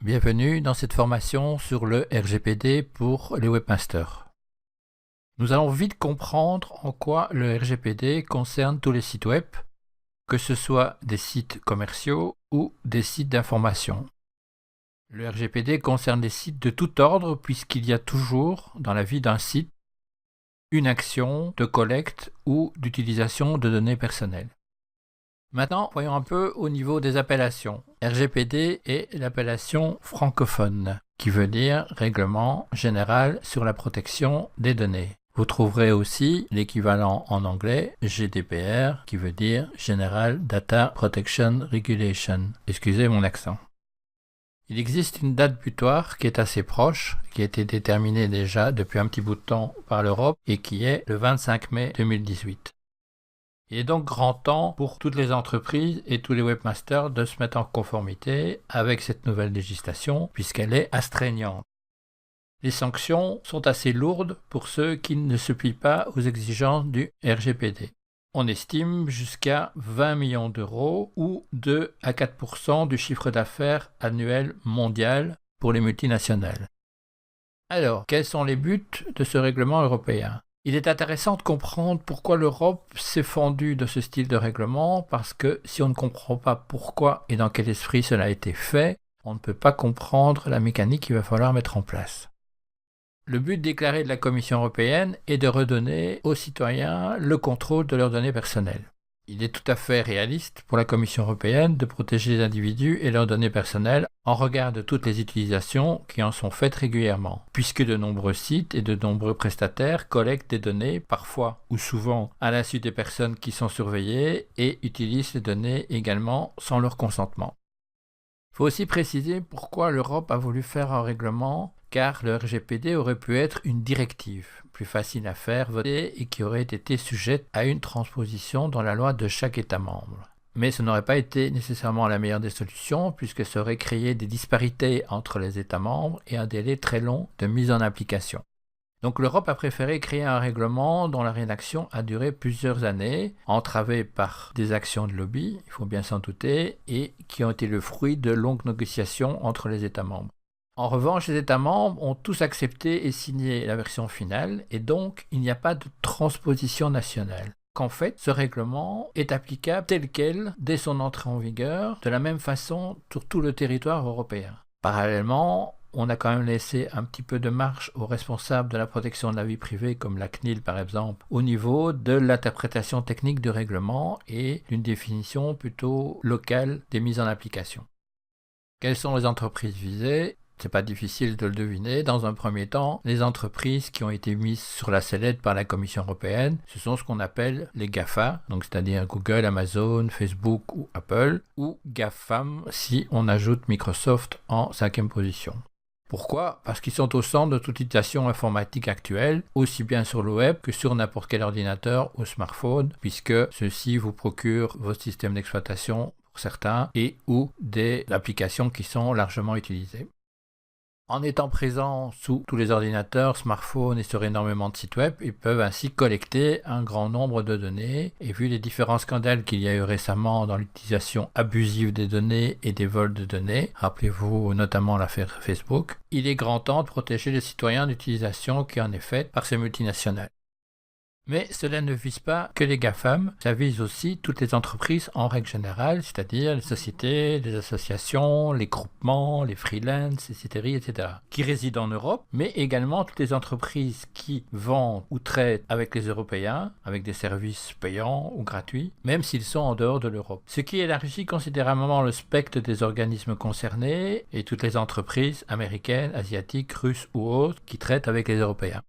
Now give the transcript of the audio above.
Bienvenue dans cette formation sur le RGPD pour les webmasters. Nous allons vite comprendre en quoi le RGPD concerne tous les sites web, que ce soit des sites commerciaux ou des sites d'information. Le RGPD concerne les sites de tout ordre puisqu'il y a toujours, dans la vie d'un site, une action de collecte ou d'utilisation de données personnelles. Maintenant, voyons un peu au niveau des appellations. RGPD est l'appellation francophone, qui veut dire Règlement général sur la protection des données. Vous trouverez aussi l'équivalent en anglais GDPR, qui veut dire General Data Protection Regulation. Excusez mon accent. Il existe une date butoir qui est assez proche, qui a été déterminée déjà depuis un petit bout de temps par l'Europe et qui est le 25 mai 2018. Il est donc grand temps pour toutes les entreprises et tous les webmasters de se mettre en conformité avec cette nouvelle législation puisqu'elle est astreignante. Les sanctions sont assez lourdes pour ceux qui ne se plient pas aux exigences du RGPD. On estime jusqu'à 20 millions d'euros ou 2 à 4% du chiffre d'affaires annuel mondial pour les multinationales. Alors, quels sont les buts de ce règlement européen ? Il est intéressant de comprendre pourquoi l'Europe s'est fendue de ce style de règlement, parce que si on ne comprend pas pourquoi et dans quel esprit cela a été fait, on ne peut pas comprendre la mécanique qu'il va falloir mettre en place. Le but déclaré de la Commission européenne est de redonner aux citoyens le contrôle de leurs données personnelles. Il est tout à fait réaliste pour la Commission européenne de protéger les individus et leurs données personnelles en regard de toutes les utilisations qui en sont faites régulièrement, puisque de nombreux sites et de nombreux prestataires collectent des données, parfois ou souvent à l'insu des personnes qui sont surveillées, et utilisent les données également sans leur consentement. Il faut aussi préciser pourquoi l'Europe a voulu faire un règlement, car le RGPD aurait pu être une directive, plus facile à faire voter et qui aurait été sujette à une transposition dans la loi de chaque État membre. Mais ce n'aurait pas été nécessairement la meilleure des solutions puisque ça aurait créé des disparités entre les États membres et un délai très long de mise en application. Donc l'Europe a préféré créer un règlement dont la rédaction a duré plusieurs années, entravée par des actions de lobby, il faut bien s'en douter, et qui ont été le fruit de longues négociations entre les États membres. En revanche, les États membres ont tous accepté et signé la version finale, et donc il n'y a pas de transposition nationale. Qu'en fait, ce règlement est applicable tel quel dès son entrée en vigueur, de la même façon sur tout le territoire européen. Parallèlement, on a quand même laissé un petit peu de marge aux responsables de la protection de la vie privée, comme la CNIL par exemple, au niveau de l'interprétation technique du règlement et d'une définition plutôt locale des mises en application. Quelles sont les entreprises visées ? C'est pas difficile de le deviner. Dans un premier temps, les entreprises qui ont été mises sur la sellette par la Commission européenne, ce sont ce qu'on appelle les GAFA, donc c'est-à-dire Google, Amazon, Facebook ou Apple, ou GAFAM si on ajoute Microsoft en 5e position. Pourquoi ? Parce qu'ils sont au centre de toute utilisation informatique actuelle, aussi bien sur le web que sur n'importe quel ordinateur ou smartphone, puisque ceux-ci vous procurent vos systèmes d'exploitation pour certains et ou des applications qui sont largement utilisées. En étant présents sous tous les ordinateurs, smartphones et sur énormément de sites web, ils peuvent ainsi collecter un grand nombre de données. Et vu les différents scandales qu'il y a eu récemment dans l'utilisation abusive des données et des vols de données, rappelez-vous notamment l'affaire Facebook, il est grand temps de protéger les citoyens d'utilisation qui en est faite par ces multinationales. Mais cela ne vise pas que les GAFAM, ça vise aussi toutes les entreprises en règle générale, c'est-à-dire les sociétés, les associations, les groupements, les freelances, etc., qui résident en Europe, mais également toutes les entreprises qui vendent ou traitent avec les Européens, avec des services payants ou gratuits, même s'ils sont en dehors de l'Europe. Ce qui élargit considérablement le spectre des organismes concernés et toutes les entreprises américaines, asiatiques, russes ou autres qui traitent avec les Européens.